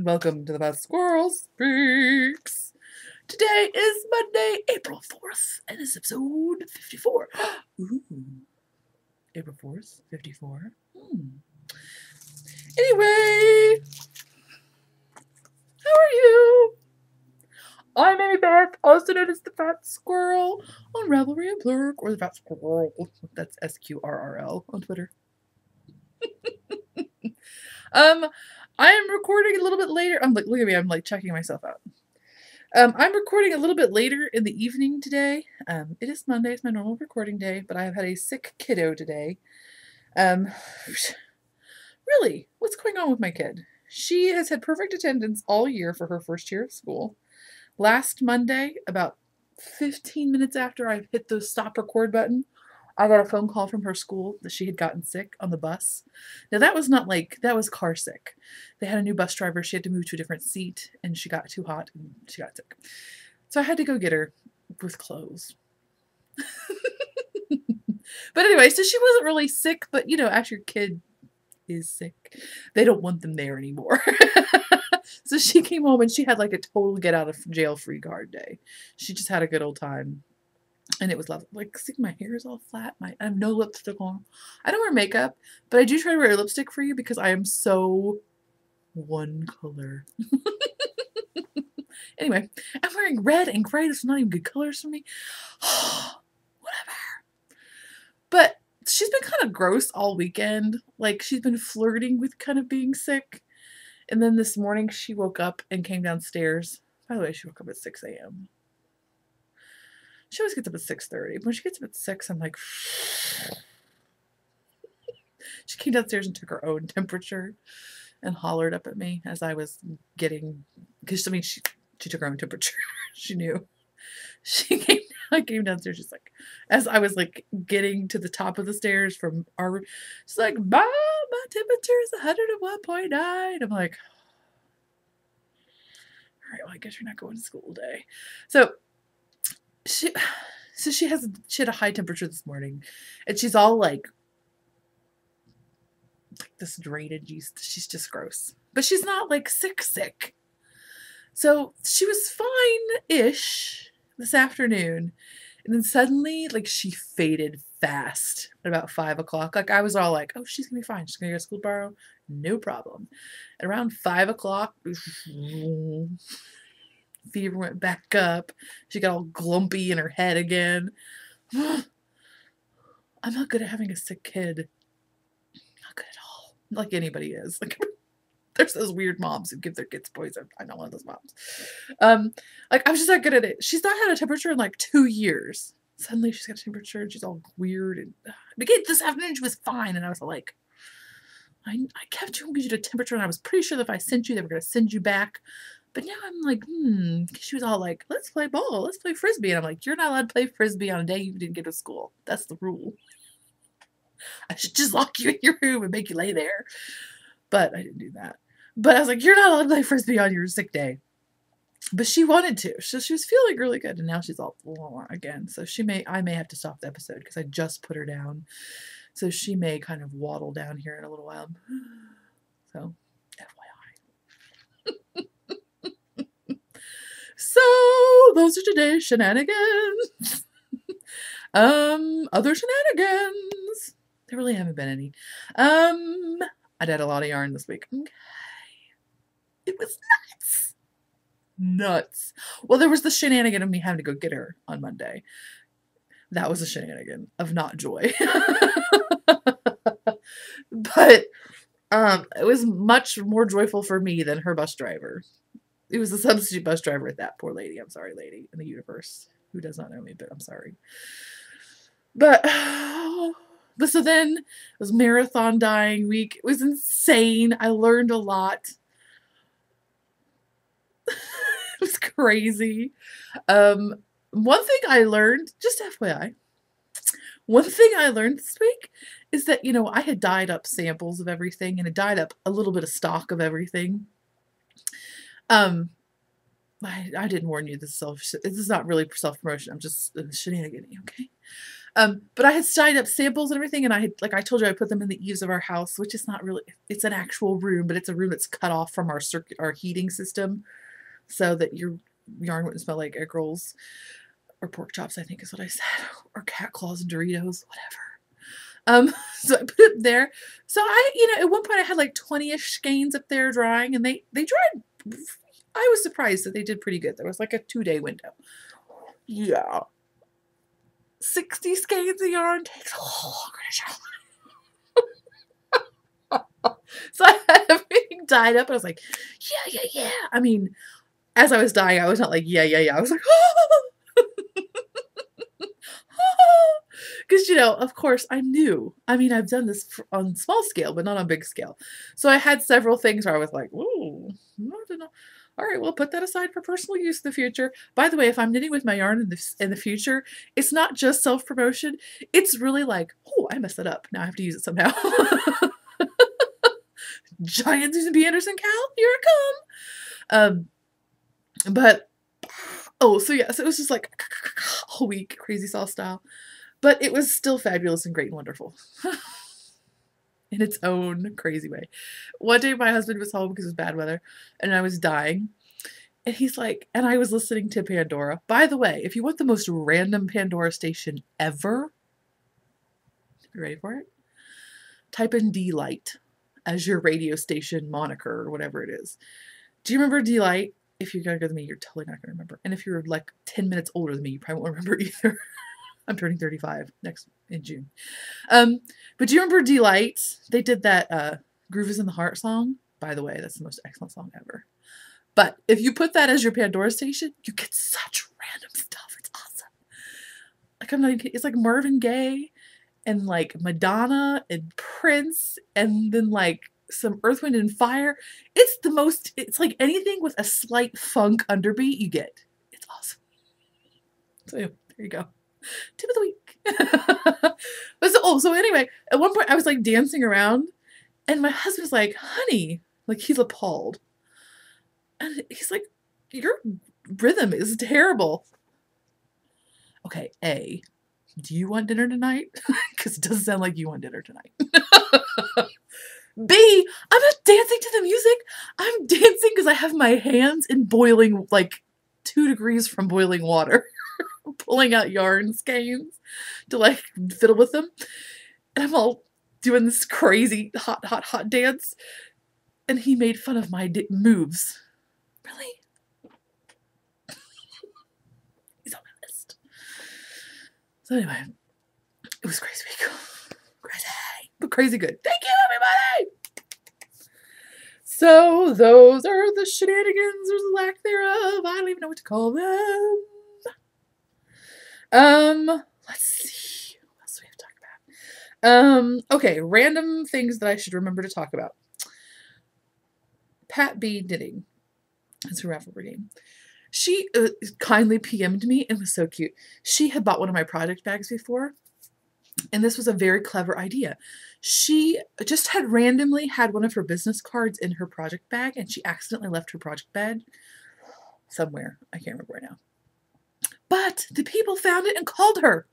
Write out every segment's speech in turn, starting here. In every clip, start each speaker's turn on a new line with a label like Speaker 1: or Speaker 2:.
Speaker 1: Welcome to the Best Squirrel Speaks. Today is Monday, April 4th, and this is episode 54. Ooh, April 4th, 54. Anyway, how are you? I'm Amy Beth, also known as the Fat Squirrel on Ravelry and Blurk, or the Fat Squirrel. That's SQRRL on Twitter. I am recording a little bit later. Look at me, I'm like checking myself out. I'm recording a little bit later in the evening today. It is Monday, it's my normal recording day, but I have had a sick kiddo today. Really, what's going on with my kid? She has had perfect attendance all year for her first year of school. Last Monday, about 15 minutes after I hit the stop record button, I got a phone call from her school that she had gotten sick on the bus. Now that was not like, that was car sick. They had a new bus driver. She had to move to a different seat and she got too hot and she got sick. So I had to go get her with clothes. But anyway, so she wasn't really sick, but you know, after your kid is sick, they don't want them there anymore. So she came home and she had like a total get out of jail free card day. She just had a good old time. And it was lovely. Like, see, my hair is all flat. I have no lipstick on. I don't wear makeup, but I do try to wear lipstick for you because I am so one color. Anyway, I'm wearing red and gray. Those are not even good colors for me. Whatever. But she's been kind of gross all weekend. Like, she's been flirting with kind of being sick. And then this morning she woke up and came downstairs. By the way, she woke up at 6 a.m. She always gets up at 6:30. When she gets up at 6, I'm like, she came downstairs and took her own temperature and hollered up at me as I was getting, because I mean, she took her own temperature. She knew. I came downstairs, she's like, as I was like getting to the top of the stairs from our, she's like, Mom, my temperature is 101.9. I'm like, all right, well, I guess you're not going to school today. So she had a high temperature this morning, and she's all like this drainage. She's just gross, but she's not like sick. So she was fine-ish this afternoon, and then suddenly, like, she faded fast at about 5 o'clock. Like, I was all like, oh, she's gonna be fine. She's gonna go to school tomorrow, no problem. And around 5 o'clock, fever went back up. She got all glumpy in her head again. I'm not good at having a sick kid. Not good at all. Like anybody is. Like, there's those weird moms who give their kids poison. I'm not one of those moms. Like, I'm just not good at it. She's not had a temperature in like 2 years. Suddenly she's got a temperature and she's all weird. And again, this afternoon she was fine. And I was like, I kept trying to get you a temperature, and I was pretty sure that if I sent you, they were going to send you back. But now I'm like, she was all like, let's play ball, let's play frisbee. And I'm like, you're not allowed to play frisbee on a day you didn't get to school. That's the rule. I should just lock you in your room and make you lay there. But I didn't do that. But I was like, you're not allowed to play frisbee on your sick day. But she wanted to. So she was feeling really good. And now she's all again. So I may have to stop the episode because I just put her down. So she may kind of waddle down here in a little while. So, FYI. So, those are today's shenanigans. Other shenanigans. There really haven't been any. I did a lot of yarn this week. Okay. It was nuts. Nuts. Well, there was the shenanigan of me having to go get her on Monday. That was a shenanigan of not joy. But it was much more joyful for me than her bus driver. It was a substitute bus driver at that. Poor lady. I'm sorry, lady in the universe who does not know me, but I'm sorry. But so then it was marathon dying week. It was insane. I learned a lot. It was crazy. One thing I learned, just FYI, one thing I learned this week is that, you know, I had dyed up samples of everything and had dyed up a little bit of stock of everything. I didn't warn you. This is not really self-promotion. I'm just shenanigan, okay? But I had signed up samples and everything, and I had, like I told you, I put them in the eaves of our house, which is not really, it's an actual room, but it's a room that's cut off from our heating system so that your yarn wouldn't smell like egg rolls or pork chops, I think is what I said, or cat claws and Doritos, whatever. So I put it there. So at one point I had like 20-ish skeins up there drying, and they dried. I was surprised that they did pretty good. There was like a 2-day window. Yeah. 60 skeins of yarn takes a little longer to dry. So I had everything dyed up, and I was like, yeah. I mean, as I was dyeing, I was not like, yeah. I was like, oh. Because, of course, I knew. I mean, I've done this on small scale, but not on big scale. So I had several things where I was like, ooh, I don't know. All right, we'll put that aside for personal use in the future. By the way, if I'm knitting with my yarn in the future, it's not just self-promotion. It's really like, oh, I messed that up. Now I have to use it somehow. Giant Susan B. Anderson KAL, here it come. So yeah, so it was just like a whole week, crazy saw style. But it was still fabulous and great and wonderful. In its own crazy way. One day my husband was home because it was bad weather, and I was dying. And he's like, and I was listening to Pandora. By the way, if you want the most random Pandora station ever, you ready for it? Type in D-Light as your radio station moniker or whatever it is. Do you remember D-Light? If you're younger than me, you're totally not going to remember. And if you're like 10 minutes older than me, you probably won't remember either. I'm turning 35 in June. But do you remember D-Light? They did that Groove is in the Heart song. By the way, that's the most excellent song ever. But if you put that as your Pandora station, you get such random stuff. It's awesome. Like, I'm not even kidding. It's like Marvin Gaye and like Madonna and Prince, and then like some Earth, Wind, and Fire. It's like anything with a slight funk underbeat you get. It's awesome. So there you go. Tip of the week. So anyway, at one point I was like dancing around, and my husband's like, honey, like he's appalled. And he's like, your rhythm is terrible. Okay, A, do you want dinner tonight? Because it doesn't sound like you want dinner tonight. B, I'm not dancing to the music. I'm dancing because I have my hands in boiling, like 2 degrees from boiling water. Pulling out yarn skeins to like fiddle with them. And I'm all doing this crazy hot dance. And he made fun of my moves. Really? He's on my list. So anyway, it was crazy week. Crazy. But crazy good. Thank you, everybody! So those are the shenanigans, or the lack thereof. I don't even know what to call them. Let's see. What else do we have to talk about? Okay, random things that I should remember to talk about. Pat B Knitting. That's her raffle name. She kindly PM'd me and was so cute. She had bought one of my project bags before, and this was a very clever idea. She just had randomly had one of her business cards in her project bag, and she accidentally left her project bag somewhere. I can't remember right now. But the people found it and called her.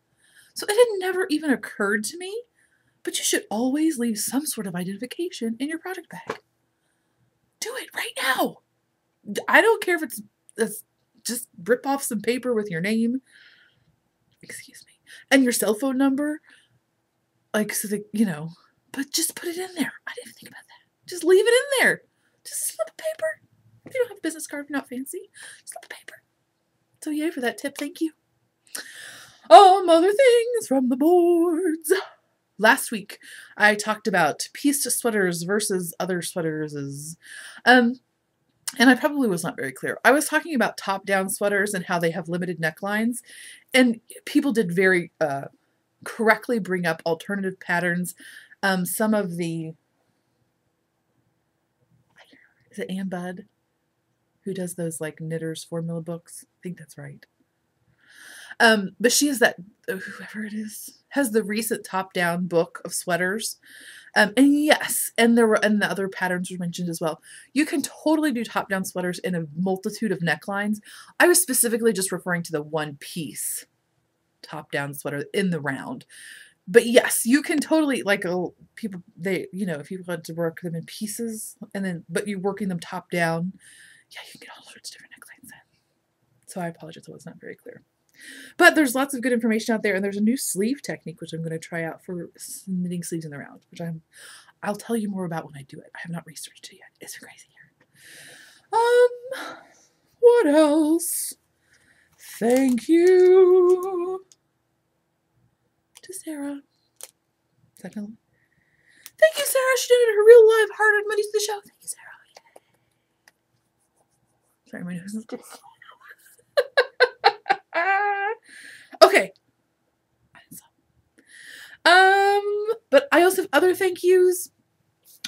Speaker 1: So it had never even occurred to me, but you should always leave some sort of identification in your project bag. Do it right now. I don't care if it's just rip off some paper with your name, excuse me, and your cell phone number, like, so that, but just put it in there. I didn't even think about that. Just leave it in there. Just slip a paper. If you don't have a business card, if you're not fancy, slip a paper. So yay for that tip, thank you. Other things from the boards. Last week, I talked about pieced sweaters versus other sweaters. And I probably was not very clear. I was talking about top-down sweaters and how they have limited necklines. And people did very correctly bring up alternative patterns. Some of the... Is it Ann Budd? Who does those like knitters formula books? I think that's right. But she has that, whoever it is, has the recent top-down book of sweaters. And yes, and the other patterns were mentioned as well. You can totally do top-down sweaters in a multitude of necklines. I was specifically just referring to the one-piece top-down sweater in the round. But yes, you can totally, like, people, they, you know, if you want to work them in pieces and then, but you're working them top down, yeah, you can get all sorts of different necklines in. So I apologize if it was not very clear. But there's lots of good information out there, and there's a new sleeve technique, which I'm going to try out for knitting sleeves in the round, which I'll tell you more about when I do it. I have not researched it yet. It's crazy here. What else? Thank you to Sarah. Second. Thank you, Sarah. She donated her real live hard-earned money to the show. Thank you, Sarah. Yay. Sorry, my nose is just... Okay. But I also have other thank yous,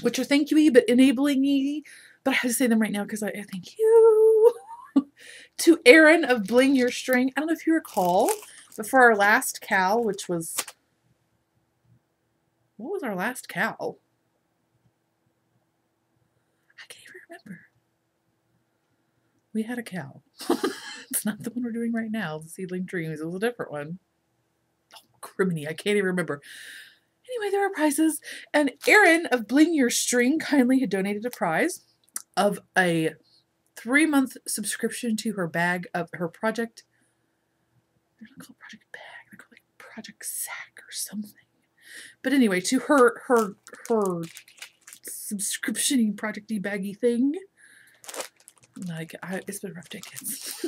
Speaker 1: which are thank you-y, but enabling-y. But I have to say them right now because I thank you to Aaron of Bling Your String. I don't know if you recall, but for our last KAL, which was... What was our last KAL? I can't even remember. We had a KAL. It's not the one we're doing right now, the Seedling Dreams. It was a different one. Oh, criminy, I can't even remember. Anyway, there are prizes. And Erin of Bling Your String kindly had donated a prize of a 3-month subscription to her bag of her project. They're not called Project Bag. They're called like Project Sack or something. But anyway, to her subscription-y, project-y, baggy thing. Like, it's been a rough day, kids.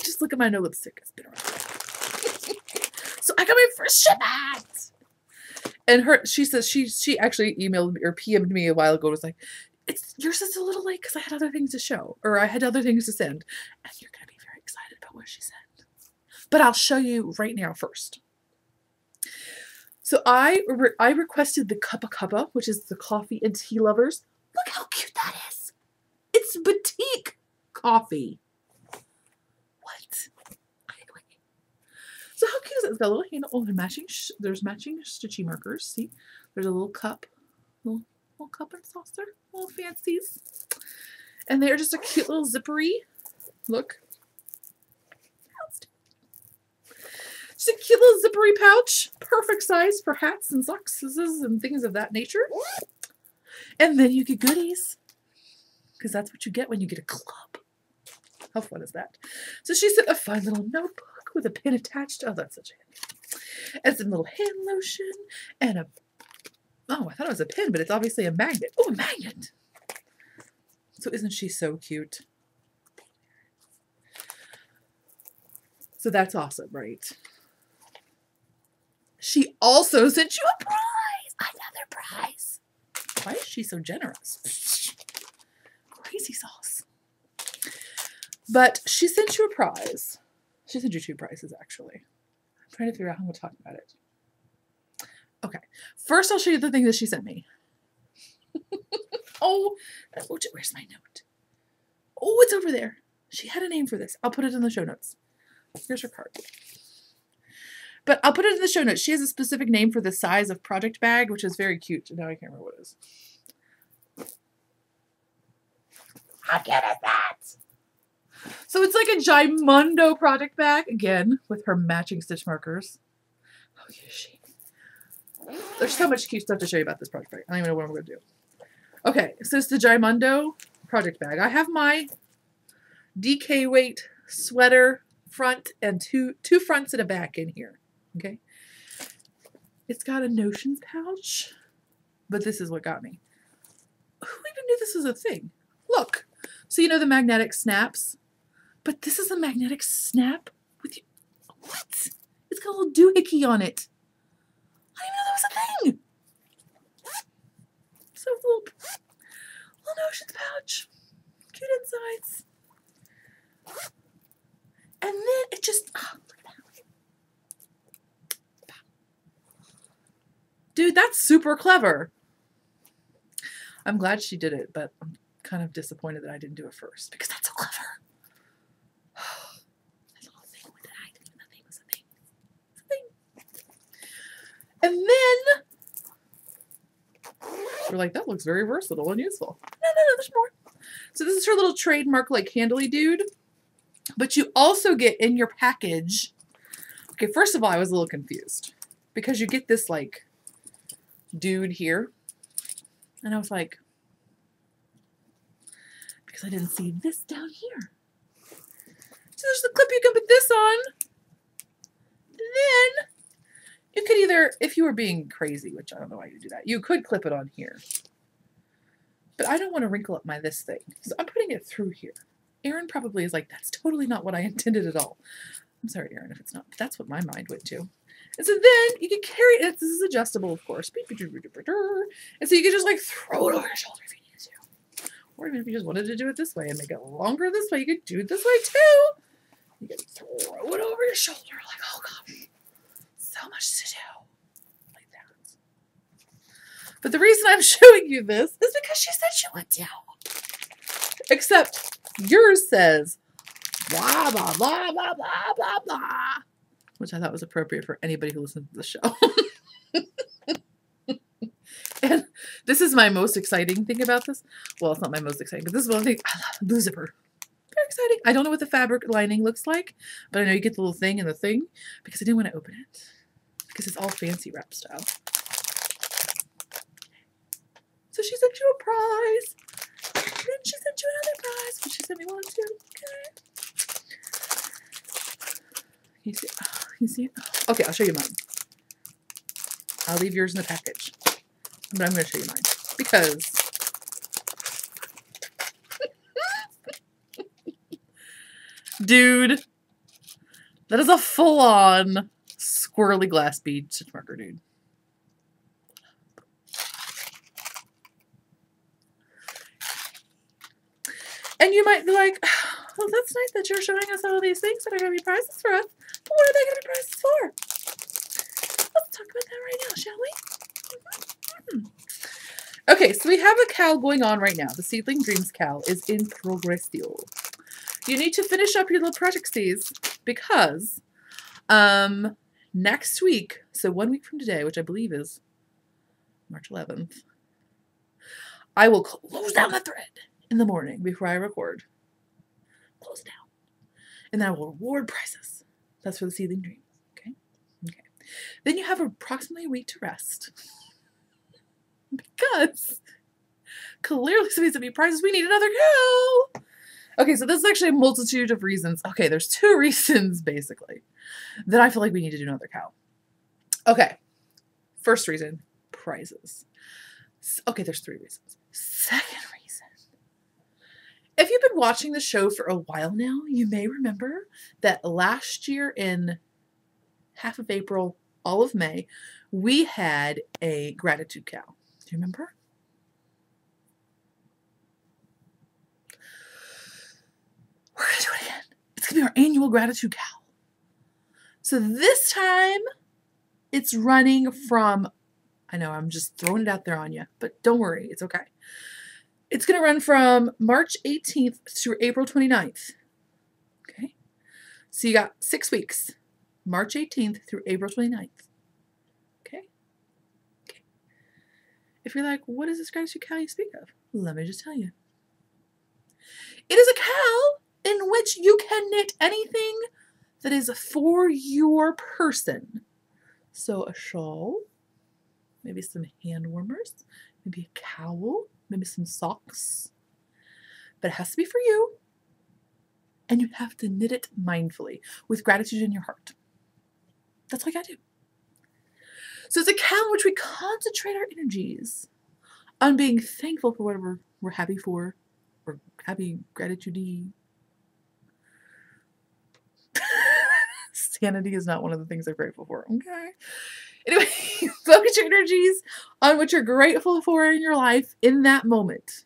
Speaker 1: Just look at my no lipstick. It's been a rough day. So I got my first shipment. And she says she actually emailed me or PM'd me a while ago. Was like, yours is a little late because I had other things to show, or I had other things to send. And you're gonna be very excited about what she sent. But I'll show you right now first. So I requested the Cuppa Cuppa, which is the coffee and tea lovers. Look how cute that is. It's boutique coffee. What? So how cute is it? It's got a little handle. Oh, and there's matching stitchy markers. See? There's a little cup. Little cup and saucer. Little fancies. And they're just a cute little zippery. Look. Just a cute little zippery pouch. Perfect size for hats and socks and things of that nature. And then you get goodies. Because that's what you get when you get a club. How fun is that? So she sent a fun little notebook with a pin attached. Oh, that's such a handy. And some little hand lotion. And a... Oh, I thought it was a pin, but it's obviously a magnet. Oh, a magnet! So isn't she so cute? So that's awesome, right? She also sent you a prize! Another prize! Why is she so generous? Crazy sauce. But she sent you a prize. She sent you 2 prizes, actually. I'm trying to figure out how I'm going to talk about it. Okay. First, I'll show you the thing that she sent me. Oh, where's my note? Oh, it's over there. She had a name for this. I'll put it in the show notes. Here's her card. But I'll put it in the show notes. She has a specific name for the size of project bag, which is very cute. Now I can't remember what it is. How cute is that? So it's like a Gimondo project bag, again, with her matching stitch markers. How cute is she? There's so much cute stuff to show you about this project bag. I don't even know what I'm going to do. Okay, so it's the Gimondo project bag. I have my DK weight sweater front and two fronts and a back in here. Okay. It's got a notions pouch, but this is what got me. Who even knew this was a thing? Look. So you know the magnetic snaps? But this is a magnetic snap with you. What? It's got a little doohickey on it. I didn't even know that was a thing. So little notions pouch. Cute insides. And then it just, oh, look at that. Dude, that's super clever. I'm glad she did it, but I'm kind of disappointed that I didn't do it first because that's so clever. That little thing with it, I didn't know that thing was a thing. It's a thing. And then we're like, that looks very versatile and useful. No, there's more. So this is her little trademark like handly dude. But you also get in your package Okay, first of all, I was a little confused because you get this like dude here, and I was like, because I didn't see this down here. So there's the clip you can put this on. Then you could either, if you were being crazy, which I don't know why you do that, you could clip it on here. But I don't want to wrinkle up my this thing, so I'm putting it through here. Erin probably is like, that's totally not what I intended at all. I'm sorry, Erin, if it's not, but that's what my mind went to. And so then you can carry it. This is adjustable, of course. And so you can just like throw it over your shoulder if you need to. Or even if you just wanted to do it this way and make it longer this way, you could do it this way too. You can throw it over your shoulder like, oh gosh, so much to do. Like that. But the reason I'm showing you this is because she said she would do. Except yours says, blah, blah, blah, blah, blah, blah, blah. Which I thought was appropriate for anybody who listens to the show. And this is my most exciting thing about this. Well, it's not my most exciting, but this is one thing. I love blue zipper. Very exciting. I don't know what the fabric lining looks like, but I know you get the little thing and the thing because I didn't want to open it because it's all fancy wrap style. So she sent you a prize. Then she sent you another prize, but she sent me one too. Okay. You see? Oh, you see it? Okay, I'll show you mine. I'll leave yours in the package, but I'm going to show you mine because dude, that is a full-on squirrely glass bead stitch marker, dude. And you might be like, well, that's nice that you're showing us all these things that are going to be prizes for us. But what are they going to be prizes for? Let's talk about that right now, shall we? Okay, so we have a KAL going on right now. The Seedling Dreams KAL is in progress still. You need to finish up your little projectsies because next week, so 1 week from today, which I believe is March 11th, I will close down the thread in the morning before I record. Close down. And then I will reward prizes. That's for the Seedling Dreams. Okay? Okay. Then you have approximately a week to rest. Because clearly some of these prizes, we need another KAL. Okay, so this is actually a multitude of reasons. Okay, there's 2 reasons, basically, that I feel like we need to do another KAL. Okay. First reason, prizes. Okay, there's 3 reasons. Second reason. If you've been watching the show for a while now, you may remember that last year in half of April, all of May, we had a gratitude KAL. Do you remember? We're going to do it again. It's going to be our annual gratitude KAL. So this time, it's running from, I know I'm just throwing it out there on you, but don't worry, it's okay. It's going to run from March 18th to April 29th. Okay? So you got 6 weeks. March 18th through April 29th. Okay? Okay. If you're like, what is this gratitude KAL you speak of? Let me just tell you. It is a KAL in which you can knit anything that is for your person. So a shawl, maybe some hand warmers, maybe a cowl, maybe some socks. But it has to be for you. And you have to knit it mindfully with gratitude in your heart. That's all you gotta do. So it's a KAL in which we concentrate our energies on being thankful for whatever we're happy for, or happy gratitude-y. Sanity is not one of the things I'm grateful for, okay? Anyway, focus your energies on what you're grateful for in your life in that moment.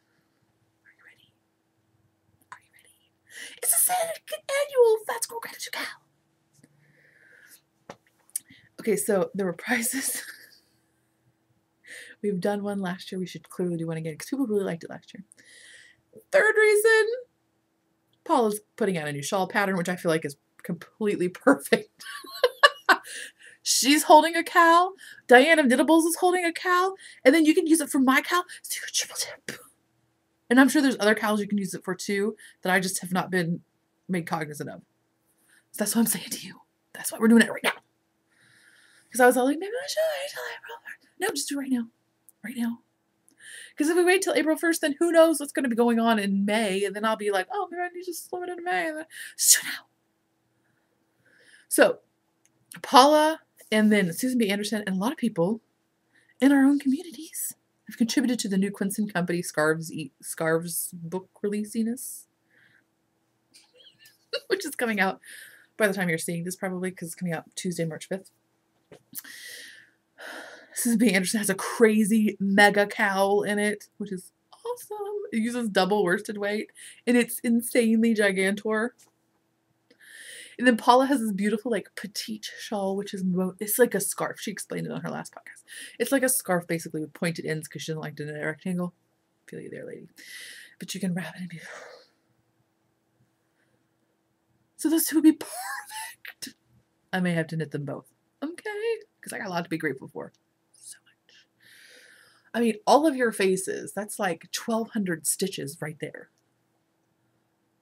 Speaker 1: Are you ready? Are you ready? It's a second annual Fat Squirrel Gratitude KAL. Okay, so there were prizes. We've done one last year. We should clearly do one again because people really liked it last year. Third reason, Paula's putting out a new shawl pattern, which I feel like is completely perfect. She's holding a KAL. Diane of Knittables is holding a KAL. And then you can use it for my KAL. So you can triple tip. And I'm sure there's other KALs you can use it for too that I just have not been made cognizant of. So that's what I'm saying to you. That's why we're doing it right now. Because I was all like, maybe I should wait till April 1st. No, just do it right now. Right now. Because if we wait till April 1st, then who knows what's going to be going on in May. And then I'll be like, oh, maybe I need to slim it in May. And then, just do it now. So, Paula and then Susan B. Anderson and a lot of people in our own communities have contributed to the new Quincy Company Scarves book releasiness, which is coming out by the time you're seeing this probably, because it's coming out Tuesday, March 5th. Susan B. Anderson has a crazy mega cowl in it, which is awesome. It uses double worsted weight, and it's insanely gigantor. And then Paula has this beautiful, like, petite shawl, which is, it's like a scarf. She explained it on her last podcast. It's like a scarf, basically, with pointed ends, because she doesn't like it in a rectangle. Feel you there, lady. But you can wrap it in beautiful. So those two would be perfect. I may have to knit them both. Okay? Because I got a lot to be grateful for. So much. I mean, all of your faces, that's like 1,200 stitches right there.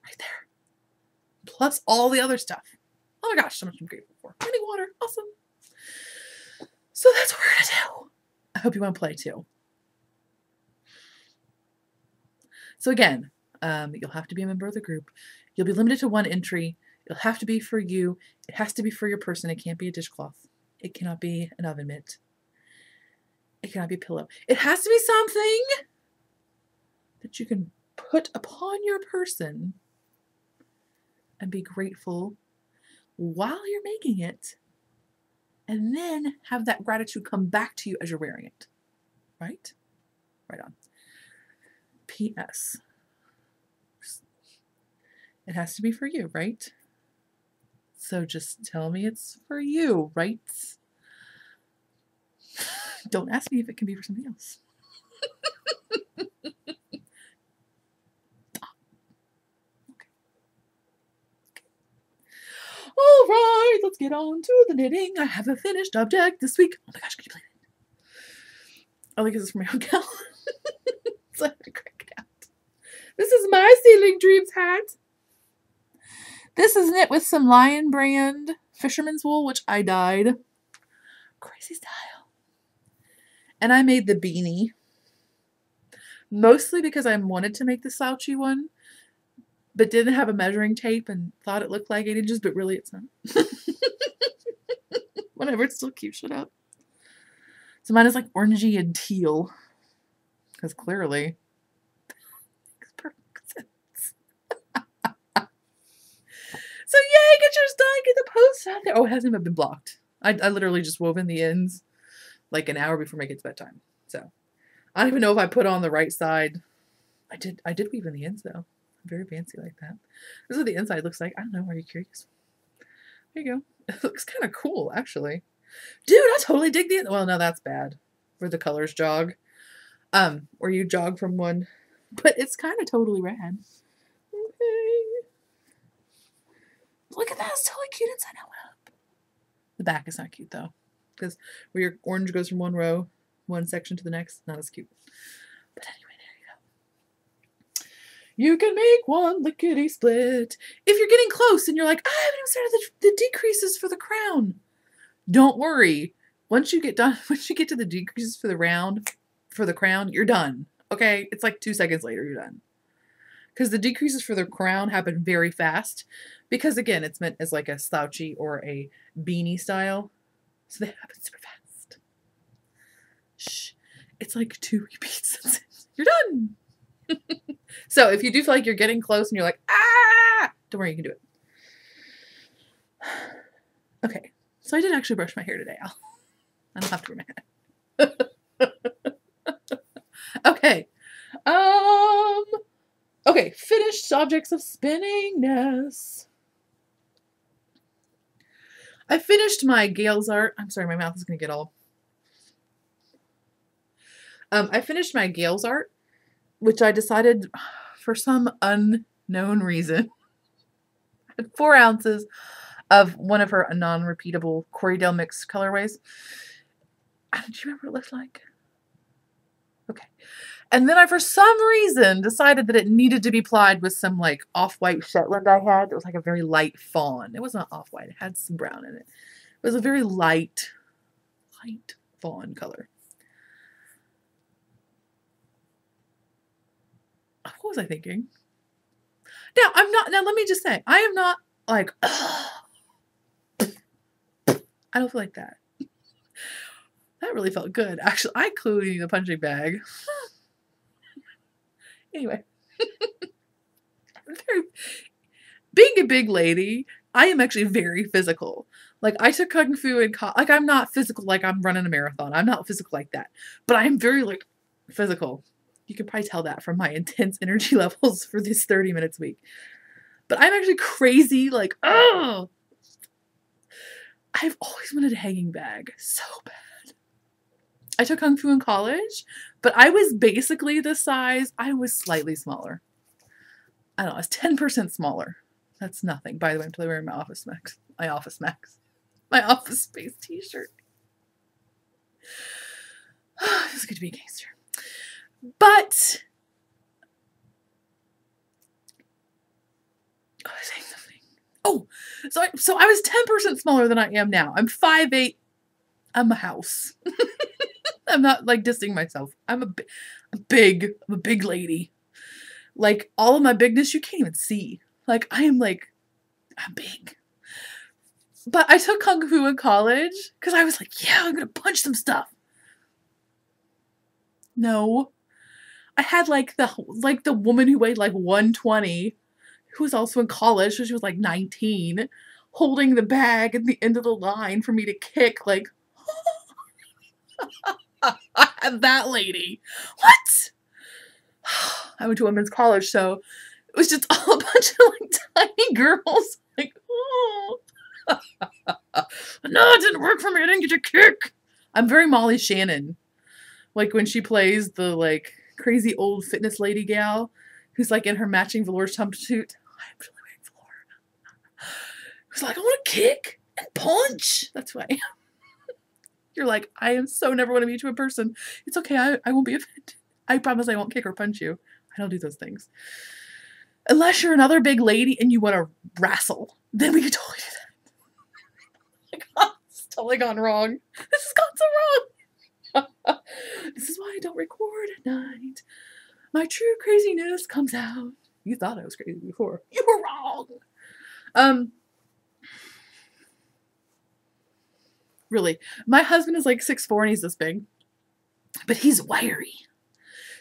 Speaker 1: Right there. Plus all the other stuff. Oh my gosh, so much I'm grateful for. Running water. Awesome. So that's what we're going to do. I hope you want to play too. So again, you'll have to be a member of the group. You'll be limited to 1 entry. It'll have to be for you. It has to be for your person. It can't be a dishcloth. It cannot be an oven mitt. It cannot be a pillow. It has to be something that you can put upon your person and be grateful while you're making it, and then have that gratitude come back to you as you're wearing it. Right? Right on. P.S. It has to be for you, right? So just tell me it's for you, right? Don't ask me if it can be for somebody else. All right, let's get on to the knitting. I have a finished object this week. Oh my gosh, can you believe it? Only because it's from my own gal. So I have to crack it out. This is my Seedling Dreams hat. This is knit with some Lion brand fisherman's wool, which I dyed. Crazy style. And I made the beanie. Mostly because I wanted to make the slouchy one, but didn't have a measuring tape and thought it looked like 8 inches, but really it's not. Whatever, it still cute. Shut up. So mine is like orangey and teal. Because clearly, makes perfect sense. So yay, get yours done, get the post out there. Oh, it hasn't even been blocked. I literally just wove in the ends like an hour before my kid's bedtime. So I don't even know if I put on the right side. I did weave in the ends though. I'm very fancy like that. This is what the inside looks like. I don't know, are you curious? There you go. It looks kind of cool, actually. Dude, I totally dig the, well, no, that's bad. Where the colors jog. Or you jog from one. But it's kind of totally rad. Okay. Look at that, it's totally cute inside out. The back is not cute though. Because where your orange goes from one row, one section to the next, not as cute. But anyway, there you go. You can make one lickety split. If you're getting close and you're like, I haven't even started the decreases for the crown. Don't worry. Once you get done, once you get to the decreases for the crown, you're done. Okay? It's like 2 seconds later, you're done. Because the decreases for the crown happen very fast. Because again, it's meant as like a slouchy or a beanie style. So they happen super fast. Shh. It's like 2 repeats. You're done. So if you do feel like you're getting close and you're like, ah, don't worry, you can do it. Okay. So I did actually brush my hair today, Al. I don't have to wear my hat. Okay. Okay, finished objects of spinningness. I finished my Gale's art. I'm sorry, my mouth is going to get all... I finished my Gale's art, which I decided for some unknown reason. I had 4 ounces of one of her non-repeatable Corriedale mixed colorways. Do you remember what it looked like? Okay. And then I, for some reason, decided that it needed to be plied with some like off-white Shetland I had. It was like a very light fawn. It wasn't off-white. It had some brown in it. It was a very light light fawn color. What was I thinking? Now, now let me just say, I am not like, ugh. I don't feel like that. That really felt good. Actually, I clearly need a punching bag. Anyway. Being a big lady, I am actually very physical. Like, I took Kung Fu in college. Like, I'm not physical like I'm running a marathon. I'm not physical like that. But I'm very, like, physical. You can probably tell that from my intense energy levels for these 30 minutes a week. But I'm actually crazy, like, oh! I've always wanted a hanging bag so bad. I took Kung Fu in college, but I was basically the size. I was slightly smaller. I don't know, I was 10% smaller. That's nothing. By the way, I'm totally wearing my Office Space t-shirt. It's good to be a gangster. But I was saying something. Oh, so I was 10% smaller than I am now. I'm 5'8". I'm a house. I'm not like dissing myself. I'm a big lady. Like, all of my bigness you can't even see. Like, I'm big. But I took Kung Fu in college because I was like, yeah, I'm gonna punch some stuff. No. I had like the woman who weighed like 120, who was also in college, so she was like 19, holding the bag at the end of the line for me to kick, like, that lady. What? I went to women's college, so it was just all a bunch of like tiny girls. Like, oh. No, it didn't work for me. I didn't get a kick. I'm very Molly Shannon. Like when she plays the like crazy old fitness lady gal who's like in her matching velour jumpsuit. I'm really wearing velour. Who's like, I want to kick and punch. That's why. You're like, I am so never want to meet you in person. It's okay. I won't be offended. I promise I won't kick or punch you. I don't do those things. Unless you're another big lady and you want to wrestle, then we could totally do that. Oh, it's totally gone wrong. This has gone so wrong. This is why I don't record at night. My true craziness comes out. You thought I was crazy before. You were wrong. Really. My husband is like 6'4" and he's this big. But he's wiry.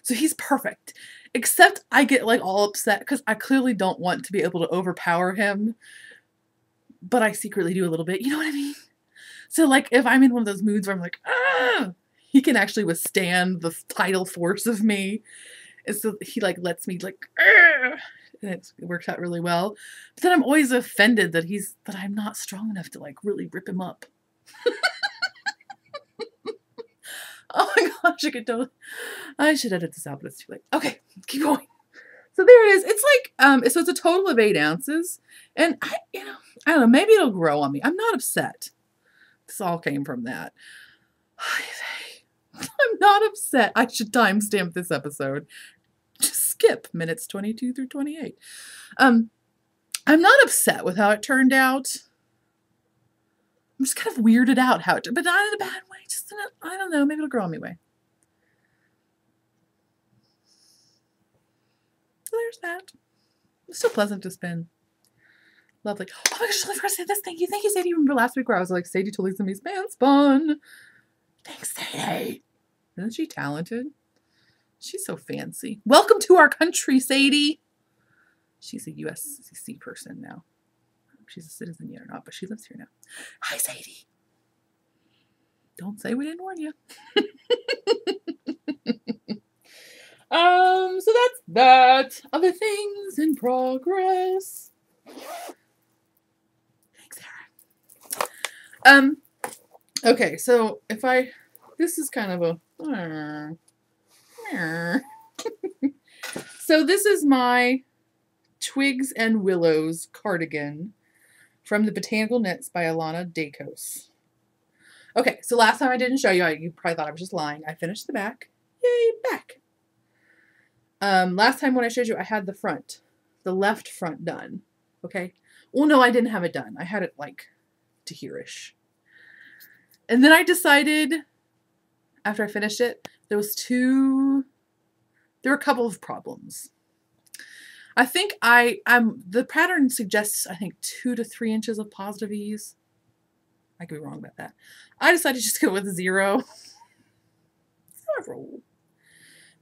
Speaker 1: So he's perfect. Except I get like all upset because I clearly don't want to be able to overpower him. But I secretly do a little bit. You know what I mean? So like if I'm in one of those moods where I'm like, ah, he can actually withstand the tidal force of me. And so he like lets me like, ah, and it works out really well. But then I'm always offended that I'm not strong enough to like really rip him up. Oh my gosh, I should edit this out, but it's too late. Okay, keep going. So there it is. It's like, so it's a total of 8 ounces. And I don't know, maybe it'll grow on me. I'm not upset. This all came from that. I'm not upset. I should timestamp this episode. Just skip minutes 22 through 28. I'm not upset with how it turned out. I'm just kind of weirded out how it, but not in a bad way. Just in a, I don't know, maybe it'll grow on me way. So there's that. It's still pleasant to spin. Lovely. Oh my gosh, I forgot to say this. Thank you, Sadie. Remember last week where I was like, Sadie totally sent me span spun. Thanks, Sadie. Isn't she talented? She's so fancy. Welcome to our country, Sadie. She's a USCC person now. She's a citizen yet or not, but she lives here now. Hi, Sadie. Don't say we didn't warn you. So that's that. Other things in progress. Thanks, Sarah. Okay, so this is kind of a, so this is my Twigs and Willows cardigan from the Botanical Knits by Alana Dacos. Okay, so last time I didn't show you, you probably thought I was just lying. I finished the back. Yay, back. Last time when I showed you, I had the left front done. Okay. Well, no, I didn't have it done. I had it like to here-ish. And then I decided, after I finished it, there were a couple of problems. I think the pattern suggests, I think, 2 to 3 inches of positive ease. I could be wrong about that. I decided to just go with 0. Several.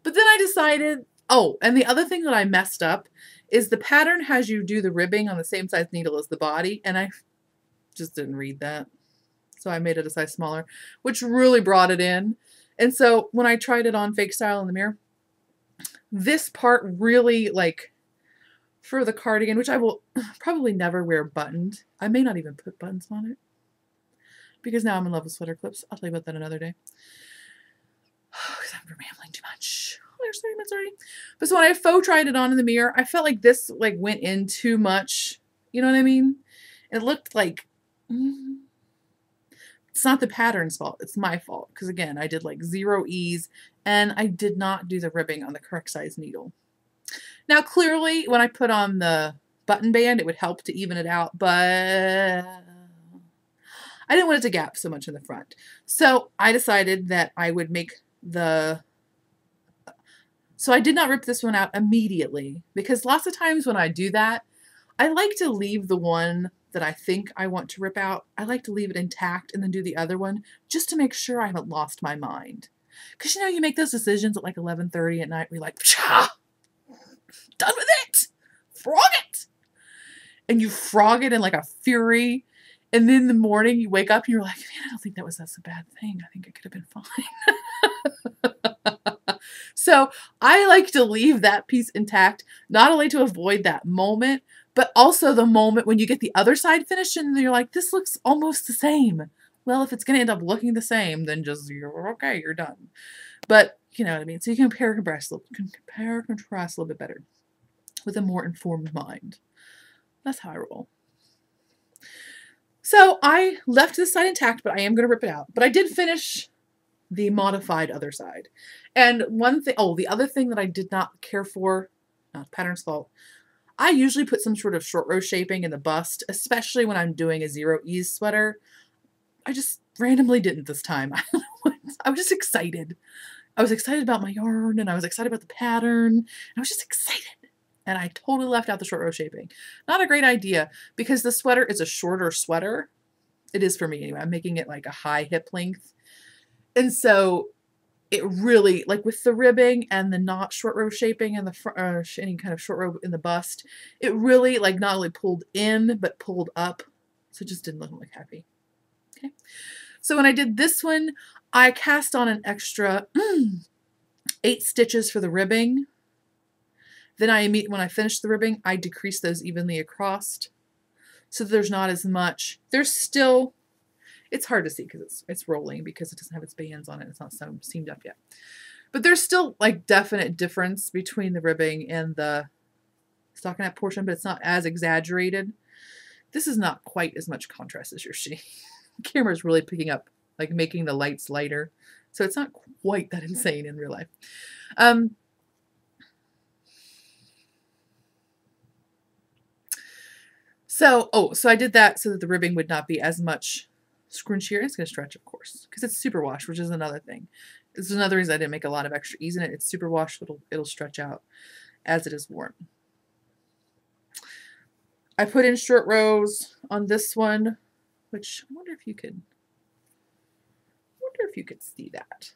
Speaker 1: But then I decided, oh, and the other thing that I messed up is the pattern has you do the ribbing on the same size needle as the body, and I just didn't read that. So I made it a size smaller, which really brought it in. And so when I tried it on fake style in the mirror, this part really, like, for the cardigan, which I will probably never wear buttoned. I may not even put buttons on it because now I'm in love with sweater clips. I'll tell you about that another day. Because I've been rambling too much. Oh, there's 30 minutes already. But so when I faux tried it on in the mirror, I felt like this like went in too much. You know what I mean? It looked like it's not the pattern's fault. It's my fault. Because again, I did like 0 ease and I did not do the ribbing on the correct size needle. Now, clearly, when I put on the button band, it would help to even it out, but I didn't want it to gap so much in the front. So I decided that I would make so I did not rip this one out immediately, because lots of times when I do that, I like to leave the one that I think I want to rip out. I like to leave it intact and then do the other one just to make sure I haven't lost my mind. Because, you know, you make those decisions at like 11:30 at night. We're like, pshaw! Done with it! Frog it! And you frog it in like a fury. And then in the morning you wake up and you're like, man, I don't think that's a bad thing. I think it could have been fine. So I like to leave that piece intact, not only to avoid that moment, but also the moment when you get the other side finished and you're like, this looks almost the same. Well, if it's going to end up looking the same, then just, you're okay, you're done. But you know what I mean? So you can compare and contrast a little bit better with a more informed mind. That's how I roll. So I left this side intact, but I am going to rip it out. But I did finish the modified other side. And one thing, the other thing that I did not care for, not pattern's fault, I usually put some sort of short row shaping in the bust, especially when I'm doing a 0 ease sweater. I just randomly didn't this time. I was just excited. I was excited about my yarn, and I was excited about the pattern, and I was just excited. And I totally left out the short row shaping. Not a great idea, because the sweater is a shorter sweater. It is for me anyway. I'm making it like a high hip length. And so it really, like with the ribbing and the not short row shaping and the front, or any kind of short row in the bust, it really like not only pulled in, but pulled up. So it just didn't look happy. Okay. So when I did this one, I cast on an extra 8 stitches for the ribbing. Then when I finished the ribbing, I decreased those evenly across. So there's not as much. There's still, it's hard to see because it's rolling because it doesn't have its bands on it. It's not seamed up yet. But there's still like definite difference between the ribbing and the stockinette portion, but it's not as exaggerated. This is not quite as much contrast as you're seeing. The camera's really picking up, like making the lights lighter. So it's not quite that insane in real life. So I did that so that the ribbing would not be as much scrunchier. It's going to stretch, of course, because it's superwash, which is another thing. This is another reason I didn't make a lot of extra ease in it. It's superwash, so it'll stretch out as it is worn. I put in short rows on this one, which I wonder if you could see that.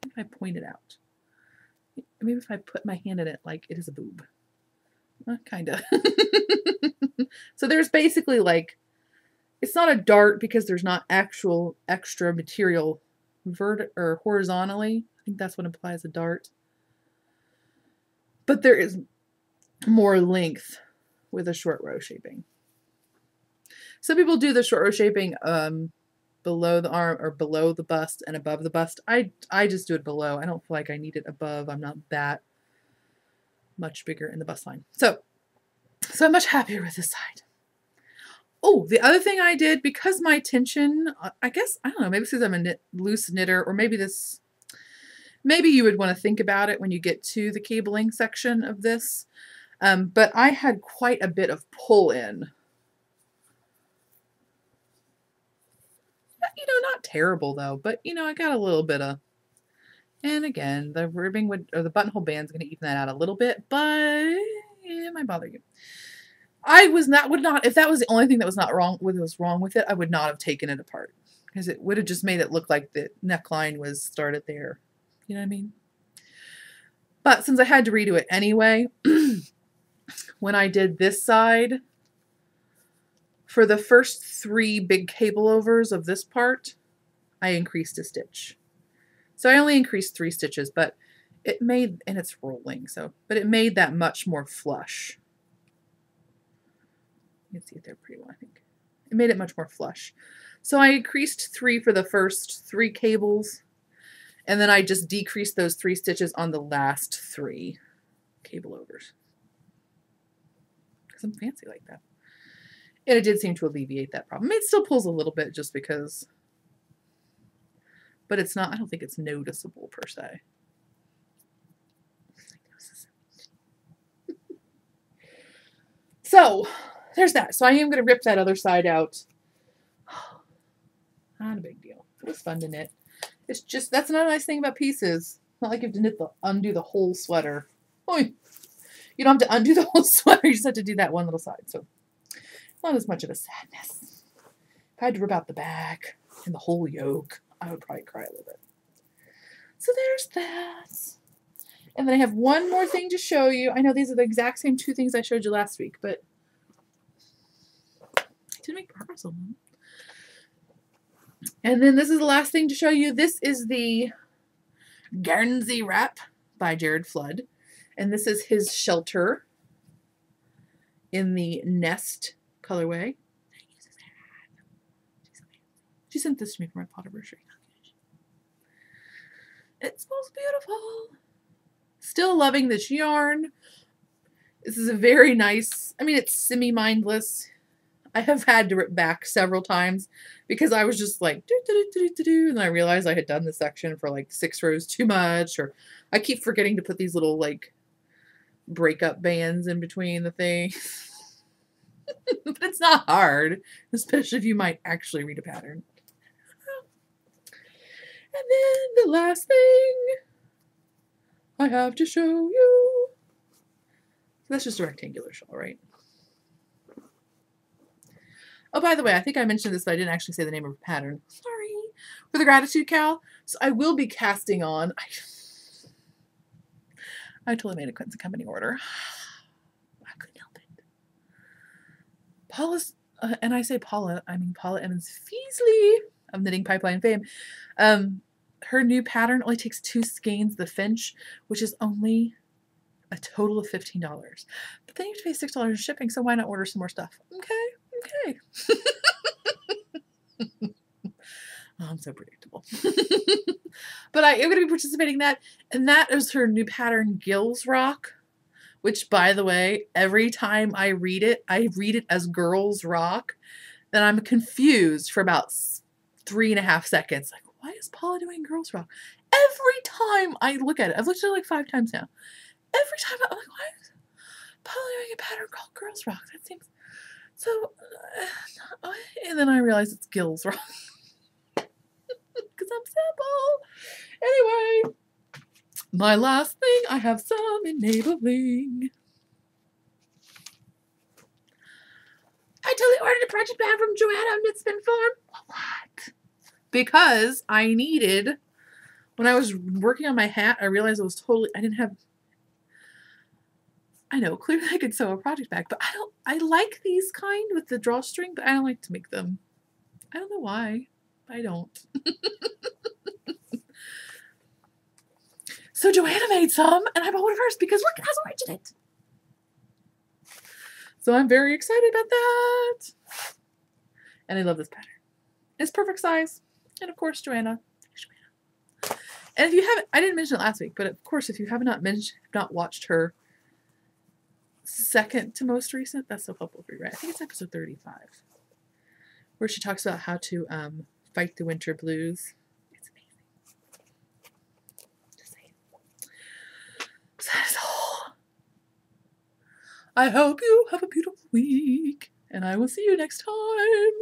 Speaker 1: If I point it out. Maybe if I put my hand in it like it is a boob. Kind of. So there's basically like, it's not a dart because there's not actual extra material or horizontally. I think that's what implies a dart. But there is more length with a short row shaping. Some people do the short row shaping below the arm or below the bust and above the bust. I just do it below. I don't feel like I need it above. I'm not that much bigger in the bust line. So I'm much happier with this side. Oh, the other thing I did, because my tension, I guess, I don't know, maybe because I'm a loose knitter, or maybe you would want to think about it when you get to the cabling section of this. But I had quite a bit of pull in. You know, not terrible though, but you know, I got a little bit of, and again, the ribbing would, or the buttonhole band's going to even that out a little bit, but it might bother you. I would not, if that was the only thing that was not wrong with it, I would not have taken it apart because it would have just made it look like the neckline was started there. You know what I mean? But since I had to redo it anyway, when I did this side, for the first 3 big cable overs of this part, I increased a stitch. So I only increased 3 stitches, but it made, and it's rolling, so, but it made that much more flush. You can see it there pretty well, I think. It made it much more flush. So I increased 3 for the first 3 cables, and then I just decreased those 3 stitches on the last 3 cable overs. Because I'm fancy like that. And it did seem to alleviate that problem. It still pulls a little bit just because, but it's not, I don't think it's noticeable per se. So there's that. So I am going to rip that other side out. Not a big deal. It was fun to knit. It's just, that's another nice thing about pieces. Not like you have to undo the whole sweater. Oh, you don't have to undo the whole sweater. You just have to do that one little side. So not as much of a sadness. If I had to rip out the back and the whole yoke, I would probably cry a little bit. So there's that. And then I have one more thing to show you. I know these are the exact same 2 things I showed you last week, but I did make progress on them. And then this is the last thing to show you. This is the Guernsey wrap by Jared Flood. And this is his shelter in the Nest colorway. She sent this to me for my pot anniversary. It smells beautiful. Still loving this yarn. This is a very nice, I mean, it's semi-mindless. I have had to rip back several times because I was just like, and I realized I had done this section for like 6 rows too much, or I keep forgetting to put these little like breakup bands in between the things. But it's not hard, especially if you might actually read a pattern. And then the last thing I have to show you. That's just a rectangular shawl, right? Oh, by the way, I think I mentioned this, but I didn't actually say the name of the pattern. Sorry. For the Gratitude Cal. So I will be casting on. I totally made a Quincy Company order. I couldn't help it. Paula's, and I say Paula, I mean Paula Emmons-Feasley of Knitting Pipeline fame. Her new pattern only takes 2 skeins, the Finch, which is only a total of $15. But then you have to pay $6 in shipping, so why not order some more stuff? Okay. Oh, I'm so predictable. But I am going to be participating in that, and that is her new pattern, Gills Rock, which, by the way, every time I read it as Girls Rock. Then I'm confused for about 3.5 seconds. Like, why is Paula doing Girls Rock? Every time I look at it, I've looked at it like 5 times now. Every time I'm like, why is Paula doing a pattern called Girls Rock? That seems so. And then I realize it's Gills Rock. Because I'm simple. Anyway, my last thing, I have some enabling. I totally ordered a project bag from Joanna Knit Spin Farm. What? Because I needed, when I was working on my hat, I realized it was totally, I didn't have, I know, clearly I could sew a project bag, but I like these kind with the drawstring, but I don't like to make them. I don't know why. I don't. So Joanna made some, and I bought one of hers because look, it has orange in it. So I'm very excited about that. And I love this pattern. It's perfect size. And of course, Joanna. And if you haven't, I didn't mention it last week, but of course, if you have not watched her second to most recent, that's so helpful for you, right? I think it's episode 35, where she talks about how to fight the winter blues. It's amazing. Just saying. So that is all. I hope you have a beautiful week, and I will see you next time.